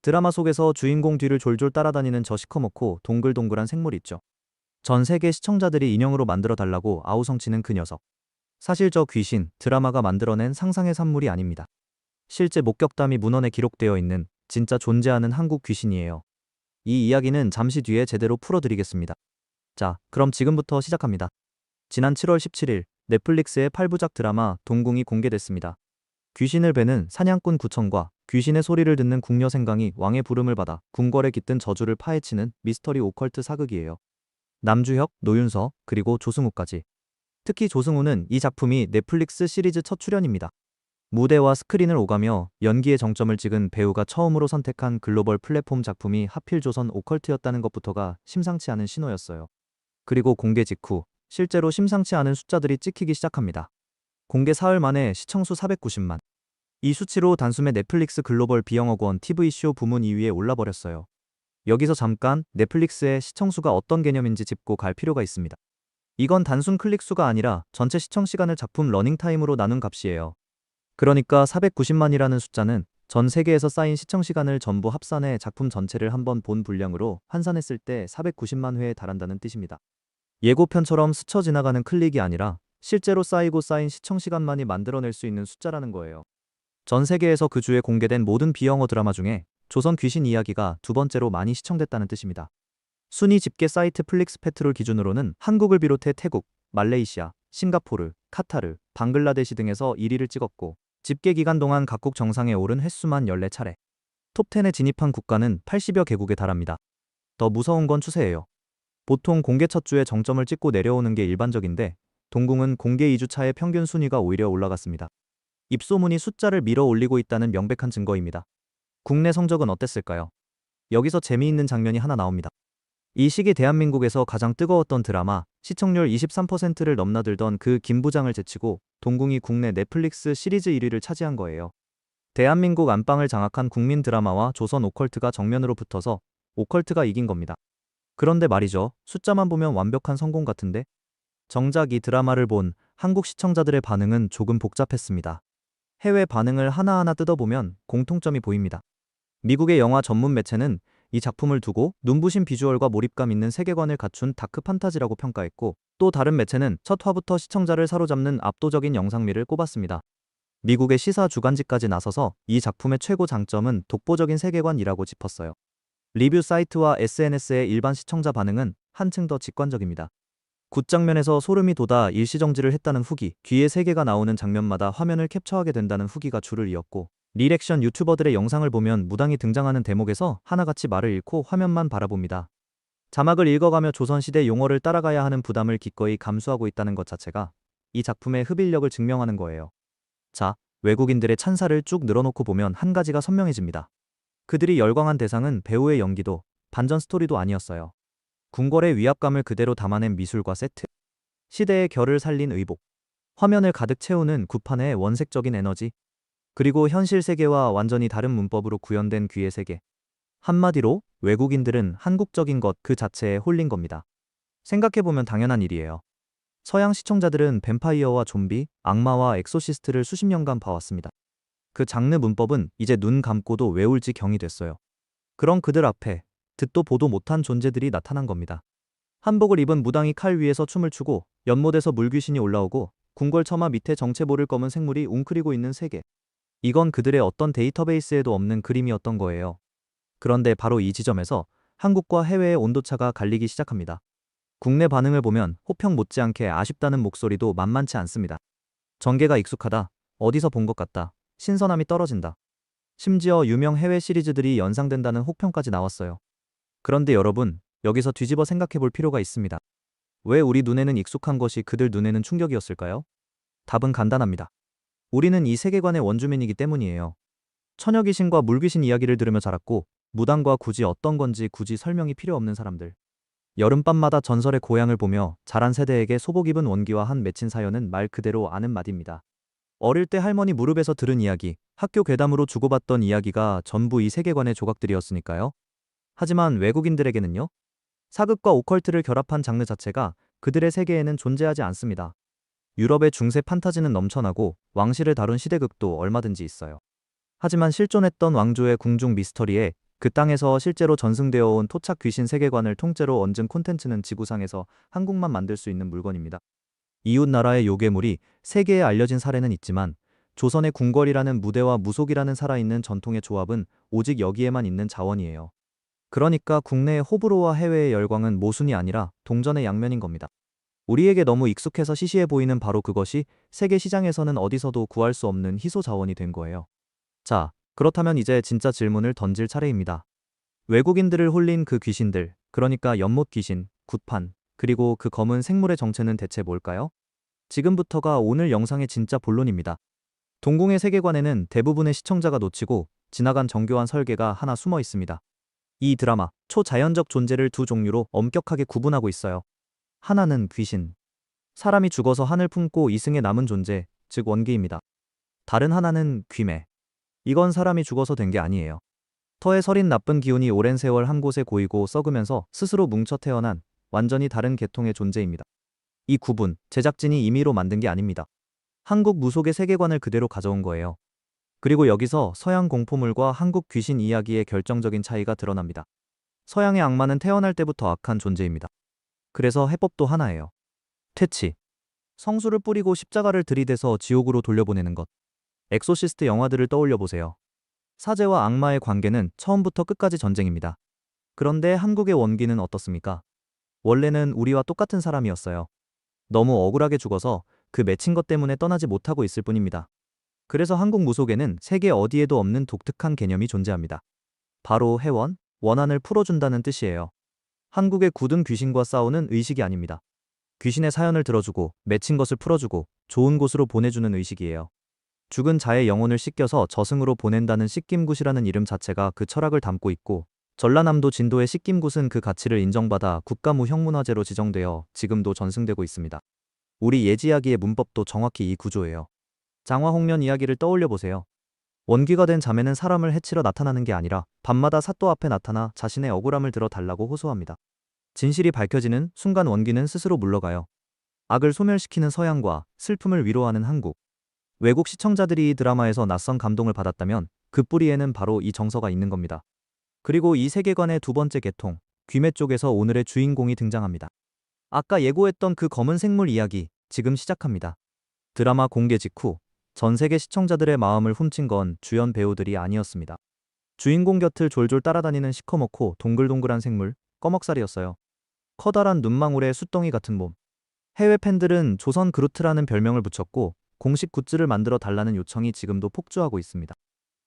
드라마 속에서 주인공 뒤를 졸졸 따라다니는 저 시커멓고 동글동글한 생물 있죠. 전 세계 시청자들이 인형으로 만들어 달라고 아우성치는 그 녀석. 사실 저 귀신, 드라마가 만들어낸 상상의 산물이 아닙니다. 실제 목격담이 문헌에 기록되어 있는 진짜 존재하는 한국 귀신이에요. 이 이야기는 잠시 뒤에 제대로 풀어드리겠습니다. 자, 그럼 지금부터 시작합니다. 지난 7월 17일, 넷플릭스의 8부작 드라마 동궁이 공개됐습니다. 귀신을 베는 사냥꾼 구천과 귀신의 소리를 듣는 궁녀 생강이 왕의 부름을 받아 궁궐에 깃든 저주를 파헤치는 미스터리 오컬트 사극이에요. 남주혁, 노윤서, 그리고 조승우까지. 특히 조승우는 이 작품이 넷플릭스 시리즈 첫 출연입니다. 무대와 스크린을 오가며 연기의 정점을 찍은 배우가 처음으로 선택한 글로벌 플랫폼 작품이 하필 조선 오컬트였다는 것부터가 심상치 않은 신호였어요. 그리고 공개 직후 실제로 심상치 않은 숫자들이 찍히기 시작합니다. 공개 사흘 만에 시청수 490만. 이 수치로 단숨에 넷플릭스 글로벌 비영어권 TV쇼 부문 2위에 올라버렸어요. 여기서 잠깐 넷플릭스의 시청수가 어떤 개념인지 짚고 갈 필요가 있습니다. 이건 단순 클릭 수가 아니라 전체 시청 시간을 작품 러닝타임으로 나눈 값이에요. 그러니까 490만이라는 숫자는 전 세계에서 쌓인 시청 시간을 전부 합산해 작품 전체를 한번 본 분량으로 환산했을 때 490만 회에 달한다는 뜻입니다. 예고편처럼 스쳐 지나가는 클릭이 아니라 실제로 쌓이고 쌓인 시청 시간만이 만들어낼 수 있는 숫자라는 거예요. 전 세계에서 그 주에 공개된 모든 비영어 드라마 중에 조선 귀신 이야기가 두 번째로 많이 시청됐다는 뜻입니다. 순위 집계 사이트 플릭스패트롤 기준으로는 한국을 비롯해 태국, 말레이시아, 싱가포르, 카타르, 방글라데시 등에서 1위를 찍었고 집계 기간 동안 각국 정상에 오른 횟수만 14차례. 톱10에 진입한 국가는 80여 개국에 달합니다. 더 무서운 건 추세예요. 보통 공개 첫 주에 정점을 찍고 내려오는 게 일반적인데 동궁은 공개 2주 차에 평균 순위가 오히려 올라갔습니다. 입소문이 숫자를 밀어 올리고 있다는 명백한 증거입니다. 국내 성적은 어땠을까요? 여기서 재미있는 장면이 하나 나옵니다. 이 시기 대한민국에서 가장 뜨거웠던 드라마, 시청률 23%를 넘나들던 그 김 부장을 제치고 동궁이 국내 넷플릭스 시리즈 1위를 차지한 거예요. 대한민국 안방을 장악한 국민 드라마와 조선 오컬트가 정면으로 붙어서 오컬트가 이긴 겁니다. 그런데 말이죠, 숫자만 보면 완벽한 성공 같은데? 정작 이 드라마를 본 한국 시청자들의 반응은 조금 복잡했습니다. 해외 반응을 하나하나 뜯어보면 공통점이 보입니다. 미국의 영화 전문 매체는 이 작품을 두고 눈부신 비주얼과 몰입감 있는 세계관을 갖춘 다크 판타지라고 평가했고, 또 다른 매체는 첫 화부터 시청자를 사로잡는 압도적인 영상미를 꼽았습니다. 미국의 시사 주간지까지 나서서 이 작품의 최고 장점은 독보적인 세계관이라고 짚었어요. 리뷰 사이트와 SNS의 일반 시청자 반응은 한층 더 직관적입니다. 굿장면에서 소름이 돋아 일시정지를 했다는 후기, 귀의 세계가 나오는 장면마다 화면을 캡처하게 된다는 후기가 줄을 이었고, 리액션 유튜버들의 영상을 보면 무당이 등장하는 대목에서 하나같이 말을 잃고 화면만 바라봅니다. 자막을 읽어가며 조선시대 용어를 따라가야 하는 부담을 기꺼이 감수하고 있다는 것 자체가 이 작품의 흡입력을 증명하는 거예요. 자, 외국인들의 찬사를 쭉 늘어놓고 보면 한 가지가 선명해집니다. 그들이 열광한 대상은 배우의 연기도, 반전 스토리도 아니었어요. 궁궐의 위압감을 그대로 담아낸 미술과 세트, 시대의 결을 살린 의복, 화면을 가득 채우는 구판의 원색적인 에너지, 그리고 현실 세계와 완전히 다른 문법으로 구현된 귀의 세계. 한마디로 외국인들은 한국적인 것 그 자체에 홀린 겁니다. 생각해보면 당연한 일이에요. 서양 시청자들은 뱀파이어와 좀비, 악마와 엑소시스트를 수십 년간 봐왔습니다. 그 장르 문법은 이제 눈 감고도 외울지 경이 됐어요. 그런 그들 앞에 듣도 보도 못한 존재들이 나타난 겁니다. 한복을 입은 무당이 칼 위에서 춤을 추고 연못에서 물귀신이 올라오고 궁궐 처마 밑에 정체모를 검은 생물이 웅크리고 있는 세계. 이건 그들의 어떤 데이터베이스에도 없는 그림이었던 거예요. 그런데 바로 이 지점에서 한국과 해외의 온도차가 갈리기 시작합니다. 국내 반응을 보면 호평 못지않게 아쉽다는 목소리도 만만치 않습니다. 전개가 익숙하다, 어디서 본 것 같다, 신선함이 떨어진다. 심지어 유명 해외 시리즈들이 연상된다는 혹평까지 나왔어요. 그런데 여러분, 여기서 뒤집어 생각해 볼 필요가 있습니다. 왜 우리 눈에는 익숙한 것이 그들 눈에는 충격이었을까요? 답은 간단합니다. 우리는 이 세계관의 원주민이기 때문이에요. 처녀 귀신과 물귀신 이야기를 들으며 자랐고, 무당과 굳이 어떤 건지 굳이 설명이 필요 없는 사람들. 여름밤마다 전설의 고향을 보며 자란 세대에게 소복 입은 원기와 한 맺힌 사연은 말 그대로 아는 말입니다. 어릴 때 할머니 무릎에서 들은 이야기, 학교 괴담으로 주고받던 이야기가 전부 이 세계관의 조각들이었으니까요. 하지만 외국인들에게는요? 사극과 오컬트를 결합한 장르 자체가 그들의 세계에는 존재하지 않습니다. 유럽의 중세 판타지는 넘쳐나고 왕실을 다룬 시대극도 얼마든지 있어요. 하지만 실존했던 왕조의 궁중 미스터리에 그 땅에서 실제로 전승되어 온 토착 귀신 세계관을 통째로 얹은 콘텐츠는 지구상에서 한국만 만들 수 있는 물건입니다. 이웃 나라의 요괴물이 세계에 알려진 사례는 있지만 조선의 궁궐이라는 무대와 무속이라는 살아있는 전통의 조합은 오직 여기에만 있는 자원이에요. 그러니까 국내의 호불호와 해외의 열광은 모순이 아니라 동전의 양면인 겁니다. 우리에게 너무 익숙해서 시시해 보이는 바로 그것이 세계 시장에서는 어디서도 구할 수 없는 희소 자원이 된 거예요. 자, 그렇다면 이제 진짜 질문을 던질 차례입니다. 외국인들을 홀린 그 귀신들, 그러니까 연못 귀신, 굿판, 그리고 그 검은 생물의 정체는 대체 뭘까요? 지금부터가 오늘 영상의 진짜 본론입니다. 동궁의 세계관에는 대부분의 시청자가 놓치고 지나간 정교한 설계가 하나 숨어 있습니다. 이 드라마, 초자연적 존재를 두 종류로 엄격하게 구분하고 있어요. 하나는 귀신. 사람이 죽어서 한을 품고 이승에 남은 존재, 즉 원기입니다. 다른 하나는 귀매. 이건 사람이 죽어서 된 게 아니에요. 터에 서린 나쁜 기운이 오랜 세월 한 곳에 고이고 썩으면서 스스로 뭉쳐 태어난 완전히 다른 계통의 존재입니다. 이 구분, 제작진이 임의로 만든 게 아닙니다. 한국 무속의 세계관을 그대로 가져온 거예요. 그리고 여기서 서양 공포물과 한국 귀신 이야기의 결정적인 차이가 드러납니다. 서양의 악마는 태어날 때부터 악한 존재입니다. 그래서 해법도 하나예요. 퇴치. 성수를 뿌리고 십자가를 들이대서 지옥으로 돌려보내는 것. 엑소시스트 영화들을 떠올려 보세요. 사제와 악마의 관계는 처음부터 끝까지 전쟁입니다. 그런데 한국의 원기는 어떻습니까? 원래는 우리와 똑같은 사람이었어요. 너무 억울하게 죽어서 그 맺힌 것 때문에 떠나지 못하고 있을 뿐입니다. 그래서 한국 무속에는 세계 어디에도 없는 독특한 개념이 존재합니다. 바로 해원, 원한을 풀어준다는 뜻이에요. 한국의 굳은 귀신과 싸우는 의식이 아닙니다. 귀신의 사연을 들어주고 맺힌 것을 풀어주고 좋은 곳으로 보내주는 의식이에요. 죽은 자의 영혼을 씻겨서 저승으로 보낸다는 씻김굿이라는 이름 자체가 그 철학을 담고 있고, 전라남도 진도의 씻김굿은 그 가치를 인정받아 국가무 형문화재로 지정되어 지금도 전승되고 있습니다. 우리 예지이야기의 문법도 정확히 이 구조예요. 장화홍련 이야기를 떠올려 보세요. 원귀가 된 자매는 사람을 해치러 나타나는 게 아니라 밤마다 사또 앞에 나타나 자신의 억울함을 들어달라고 호소합니다. 진실이 밝혀지는 순간 원귀는 스스로 물러가요. 악을 소멸시키는 서양과 슬픔을 위로하는 한국. 외국 시청자들이 이 드라마에서 낯선 감동을 받았다면 그 뿌리에는 바로 이 정서가 있는 겁니다. 그리고 이 세계관의 두 번째 계통, 귀매 쪽에서 오늘의 주인공이 등장합니다. 아까 예고했던 그 검은 생물 이야기, 지금 시작합니다. 드라마 공개 직후 전 세계 시청자들의 마음을 훔친 건 주연 배우들이 아니었습니다. 주인공 곁을 졸졸 따라다니는 시커멓고 동글동글한 생물, 꺼먹살이었어요. 커다란 눈망울의 숫덩이 같은 몸. 해외 팬들은 조선 그루트라는 별명을 붙였고 공식 굿즈를 만들어 달라는 요청이 지금도 폭주하고 있습니다.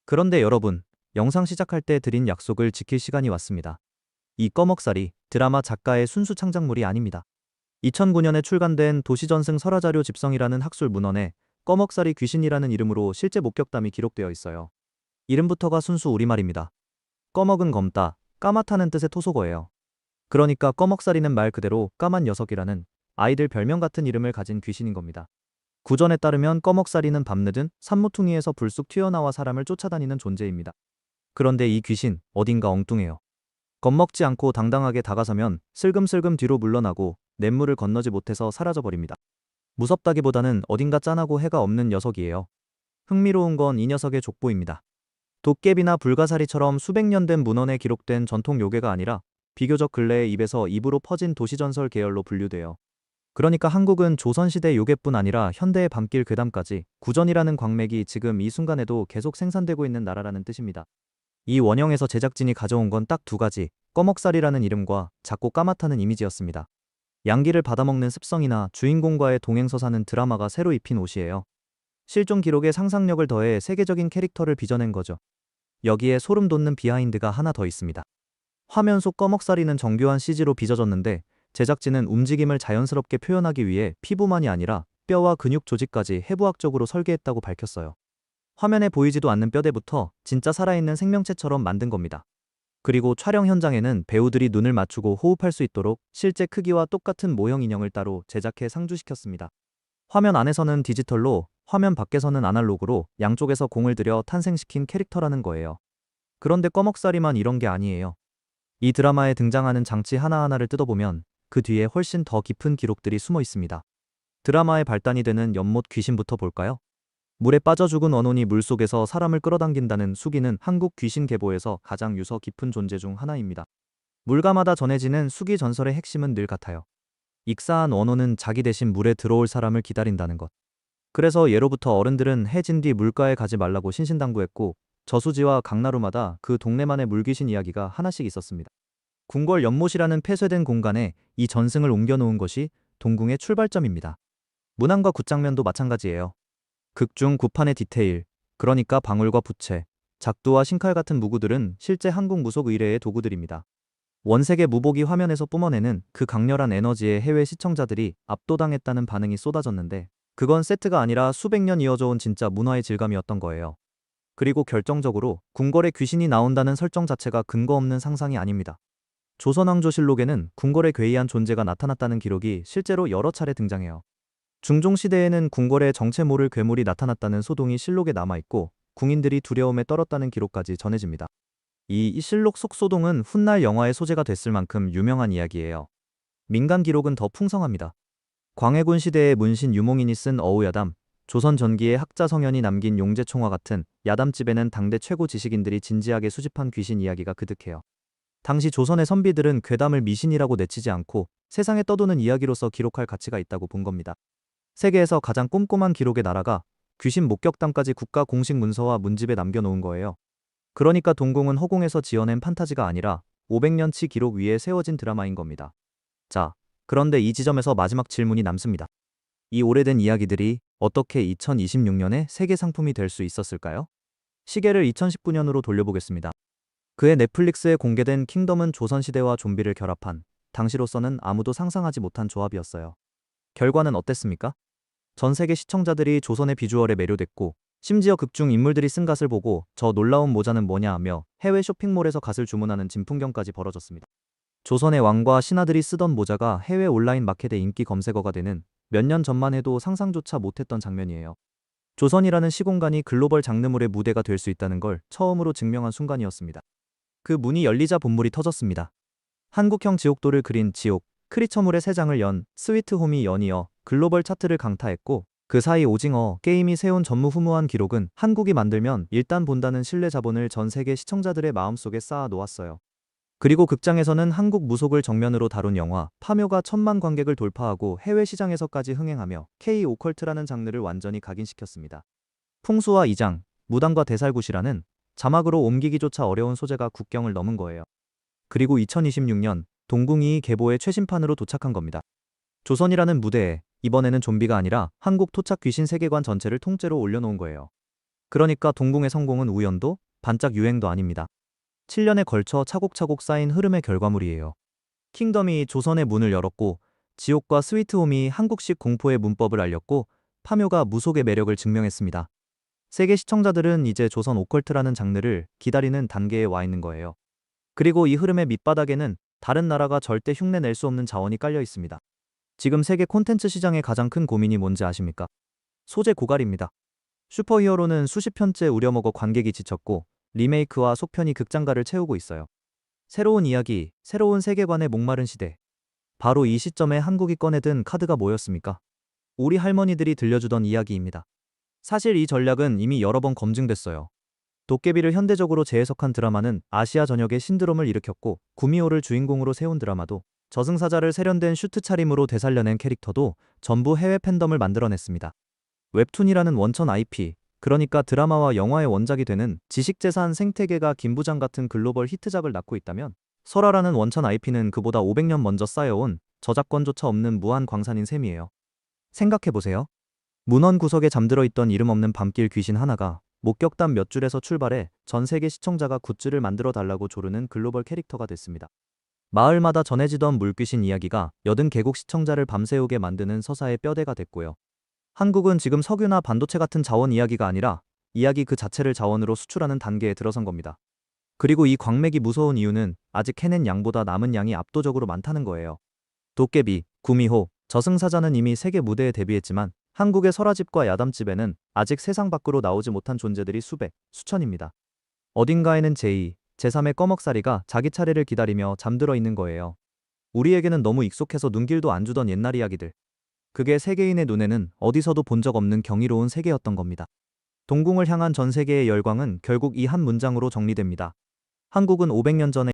그런데 여러분, 영상 시작할 때 드린 약속을 지킬 시간이 왔습니다. 이 꺼먹살이 드라마 작가의 순수 창작물이 아닙니다. 2009년에 출간된 도시전승 설화자료 집성이라는 학술 문헌에 꺼먹살이 귀신이라는 이름으로 실제 목격담이 기록되어 있어요. 이름부터가 순수 우리말입니다. 꺼먹은 검다, 까맣다는 뜻의 토속어예요. 그러니까 꺼먹살이는 말 그대로 까만 녀석이라는 아이들 별명 같은 이름을 가진 귀신인 겁니다. 구전에 따르면 꺼먹살이는 밤늦은 산모퉁이에서 불쑥 튀어나와 사람을 쫓아다니는 존재입니다. 그런데 이 귀신 어딘가 엉뚱해요. 겁먹지 않고 당당하게 다가서면 슬금슬금 뒤로 물러나고 냇물을 건너지 못해서 사라져버립니다. 무섭다기보다는 어딘가 짠하고 해가 없는 녀석이에요. 흥미로운 건 이 녀석의 족보입니다. 도깨비나 불가사리처럼 수백 년 된 문헌에 기록된 전통 요괴가 아니라 비교적 근래에 입에서 입으로 퍼진 도시전설 계열로 분류돼요. 그러니까 한국은 조선시대 요괴뿐 아니라 현대의 밤길 괴담까지 구전이라는 광맥이 지금 이 순간에도 계속 생산되고 있는 나라라는 뜻입니다. 이 원형에서 제작진이 가져온 건 딱 두 가지, 꺼먹살이라는 이름과 작고 까맣다는 이미지였습니다. 양기를 받아먹는 습성이나 주인공과의 동행서사는 드라마가 새로 입힌 옷이에요. 실존 기록에 상상력을 더해 세계적인 캐릭터를 빚어낸 거죠. 여기에 소름 돋는 비하인드가 하나 더 있습니다. 화면 속 꺼먹살이는 정교한 CG로 빚어졌는데 제작진은 움직임을 자연스럽게 표현하기 위해 피부만이 아니라 뼈와 근육 조직까지 해부학적으로 설계했다고 밝혔어요. 화면에 보이지도 않는 뼈대부터 진짜 살아있는 생명체처럼 만든 겁니다. 그리고 촬영 현장에는 배우들이 눈을 맞추고 호흡할 수 있도록 실제 크기와 똑같은 모형 인형을 따로 제작해 상주시켰습니다. 화면 안에서는 디지털로, 화면 밖에서는 아날로그로 양쪽에서 공을 들여 탄생시킨 캐릭터라는 거예요. 그런데 꺼먹살이만 이런 게 아니에요. 이 드라마에 등장하는 장치 하나하나를 뜯어보면 그 뒤에 훨씬 더 깊은 기록들이 숨어 있습니다. 드라마의 발단이 되는 연못 귀신부터 볼까요? 물에 빠져 죽은 원혼이 물속에서 사람을 끌어당긴다는 수기는 한국 귀신 계보에서 가장 유서 깊은 존재 중 하나입니다. 물가마다 전해지는 수기 전설의 핵심은 늘 같아요. 익사한 원혼은 자기 대신 물에 들어올 사람을 기다린다는 것. 그래서 예로부터 어른들은 해진 뒤 물가에 가지 말라고 신신당부했고, 저수지와 강나루마다 그 동네만의 물귀신 이야기가 하나씩 있었습니다. 궁궐 연못이라는 폐쇄된 공간에 이 전승을 옮겨놓은 것이 동궁의 출발점입니다. 문안과 굿장면도 마찬가지예요. 극중 구판의 디테일, 그러니까 방울과 부채, 작두와 신칼 같은 무구들은 실제 한국 무속 의뢰의 도구들입니다. 원색의 무복이 화면에서 뿜어내는 그 강렬한 에너지에 해외 시청자들이 압도당했다는 반응이 쏟아졌는데, 그건 세트가 아니라 수백 년 이어져 온 진짜 문화의 질감이었던 거예요. 그리고 결정적으로 궁궐에 귀신이 나온다는 설정 자체가 근거 없는 상상이 아닙니다. 조선왕조실록에는 궁궐에 괴이한 존재가 나타났다는 기록이 실제로 여러 차례 등장해요. 중종시대에는 궁궐에 정체 모를 괴물이 나타났다는 소동이 실록에 남아있고, 궁인들이 두려움에 떨었다는 기록까지 전해집니다. 이 실록 속 소동은 훗날 영화의 소재가 됐을 만큼 유명한 이야기예요. 민간 기록은 더 풍성합니다. 광해군 시대의 문신 유몽인이 쓴 어우야담, 조선 전기의 학자 성현이 남긴 용제총화 같은 야담집에는 당대 최고 지식인들이 진지하게 수집한 귀신 이야기가 그득해요. 당시 조선의 선비들은 괴담을 미신이라고 내치지 않고 세상에 떠도는 이야기로서 기록할 가치가 있다고 본 겁니다. 세계에서 가장 꼼꼼한 기록의 나라가 귀신 목격담까지 국가 공식 문서와 문집에 남겨놓은 거예요. 그러니까 동궁은 허공에서 지어낸 판타지가 아니라 500년치 기록 위에 세워진 드라마인 겁니다. 자, 그런데 이 지점에서 마지막 질문이 남습니다. 이 오래된 이야기들이 어떻게 2026년에 세계 상품이 될 수 있었을까요? 시계를 2019년으로 돌려보겠습니다. 그해 넷플릭스에 공개된 킹덤은 조선시대와 좀비를 결합한, 당시로서는 아무도 상상하지 못한 조합이었어요. 결과는 어땠습니까? 전 세계 시청자들이 조선의 비주얼에 매료됐고, 심지어 극중 인물들이 쓴 갓을 보고 저 놀라운 모자는 뭐냐 하며 해외 쇼핑몰에서 갓을 주문하는 진풍경까지 벌어졌습니다. 조선의 왕과 신하들이 쓰던 모자가 해외 온라인 마켓의 인기 검색어가 되는, 몇 년 전만 해도 상상조차 못했던 장면이에요. 조선이라는 시공간이 글로벌 장르물의 무대가 될 수 있다는 걸 처음으로 증명한 순간이었습니다. 그 문이 열리자 본물이 터졌습니다. 한국형 지옥도를 그린 지옥, 크리처물의 세 장을 연 스위트홈이 연이어 글로벌 차트를 강타했고, 그 사이 오징어 게임이 세운 전무후무한 기록은 한국이 만들면 일단 본다는 신뢰 자본을 전 세계 시청자들의 마음속에 쌓아 놓았어요. 그리고 극장에서는 한국 무속을 정면으로 다룬 영화 파묘가 1000만 관객을 돌파하고 해외 시장에서까지 흥행하며 K-오컬트라는 장르를 완전히 각인시켰습니다. 풍수와 이장, 무당과 대살굿이라는 자막으로 옮기기조차 어려운 소재가 국경을 넘은 거예요. 그리고 2026년 동궁이 계보의 최신판으로 도착한 겁니다. 조선이라는 무대에 이번에는 좀비가 아니라 한국 토착 귀신 세계관 전체를 통째로 올려놓은 거예요. 그러니까 동궁의 성공은 우연도 반짝 유행도 아닙니다. 7년에 걸쳐 차곡차곡 쌓인 흐름의 결과물이에요. 킹덤이 조선의 문을 열었고, 지옥과 스위트홈이 한국식 공포의 문법을 알렸고, 파묘가 무속의 매력을 증명했습니다. 세계 시청자들은 이제 조선 오컬트라는 장르를 기다리는 단계에 와 있는 거예요. 그리고 이 흐름의 밑바닥에는 다른 나라가 절대 흉내 낼 수 없는 자원이 깔려 있습니다. 지금 세계 콘텐츠 시장의 가장 큰 고민이 뭔지 아십니까? 소재 고갈입니다. 슈퍼히어로는 수십 편째 우려먹어 관객이 지쳤고, 리메이크와 속편이 극장가를 채우고 있어요. 새로운 이야기, 새로운 세계관의 목마른 시대. 바로 이 시점에 한국이 꺼내든 카드가 뭐였습니까? 우리 할머니들이 들려주던 이야기입니다. 사실 이 전략은 이미 여러 번 검증됐어요. 도깨비를 현대적으로 재해석한 드라마는 아시아 전역의 신드롬을 일으켰고, 구미호를 주인공으로 세운 드라마도, 저승사자를 세련된 슈트 차림으로 되살려낸 캐릭터도 전부 해외 팬덤을 만들어냈습니다. 웹툰이라는 원천 IP, 그러니까 드라마와 영화의 원작이 되는 지식재산 생태계가 김부장 같은 글로벌 히트작을 낳고 있다면, 설화라는 원천 IP는 그보다 500년 먼저 쌓여온 저작권조차 없는 무한 광산인 셈이에요. 생각해보세요. 문헌 구석에 잠들어 있던 이름 없는 밤길 귀신 하나가 목격담 몇 줄에서 출발해 전 세계 시청자가 굿즈를 만들어 달라고 조르는 글로벌 캐릭터가 됐습니다. 마을마다 전해지던 물귀신 이야기가 여든 개국 시청자를 밤새우게 만드는 서사의 뼈대가 됐고요. 한국은 지금 석유나 반도체 같은 자원 이야기가 아니라 이야기 그 자체를 자원으로 수출하는 단계에 들어선 겁니다. 그리고 이 광맥이 무서운 이유는 아직 해낸 양보다 남은 양이 압도적으로 많다는 거예요. 도깨비, 구미호, 저승사자는 이미 세계 무대에 데뷔했지만 한국의 설화집과 야담집에는 아직 세상 밖으로 나오지 못한 존재들이 수백, 수천입니다. 어딘가에는 제2, 제3의 꺼먹사리가 자기 차례를 기다리며 잠들어 있는 거예요. 우리에게는 너무 익숙해서 눈길도 안 주던 옛날 이야기들. 그게 세계인의 눈에는 어디서도 본 적 없는 경이로운 세계였던 겁니다. 동궁을 향한 전 세계의 열광은 결국 이 한 문장으로 정리됩니다. 한국은 500년 전에